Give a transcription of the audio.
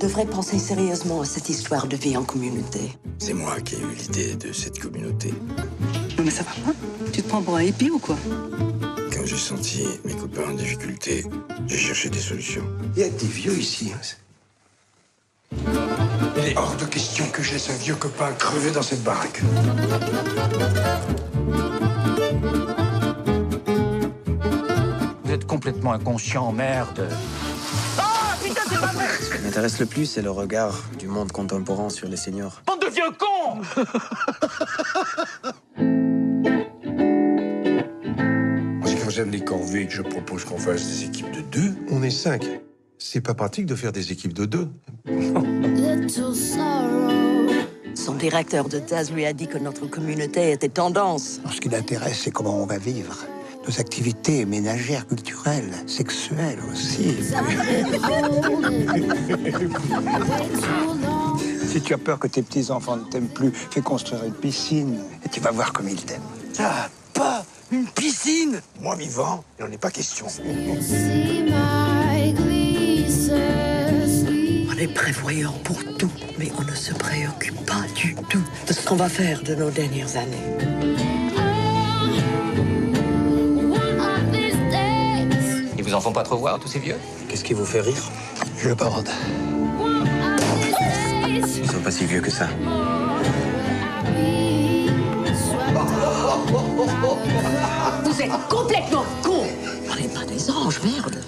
devrait penser sérieusement à cette histoire de vie en communauté. C'est moi qui ai eu l'idée de cette communauté. Non mais ça va pas. Tu te prends pour un hippie ou quoi? Quand j'ai senti mes copains en difficulté, j'ai cherché des solutions. Il y a des vieux ici. Il est hors de question que je laisse un vieux copain crever dans cette baraque. Vous êtes complètement inconscient, merde. Ce qui m'intéresse le plus, c'est le regard du monde contemporain sur les seniors. Bande de vieux cons! En ce qui concerne les corvées, je propose qu'on fasse des équipes de 2. On est 5. C'est pas pratique de faire des équipes de 2. Son directeur de thèse lui a dit que notre communauté était tendance. Ce qui l'intéresse, c'est comment on va vivre. Nos activités ménagères, culturelles, sexuelles aussi. Si tu as peur que tes petits-enfants ne t'aiment plus, fais construire une piscine et tu vas voir comme ils t'aiment. Ah, pas une piscine! Moi vivant, il n'en est pas question. On est prévoyant pour tout, mais on ne se préoccupe pas du tout de ce qu'on va faire de nos dernières années. Ils vous en font pas trop voir, tous ces vieux? Qu'est-ce qui vous fait rire? Je borde. Ils sont pas si vieux que ça. Vous êtes complètement cons! On n'est pas des anges, merde!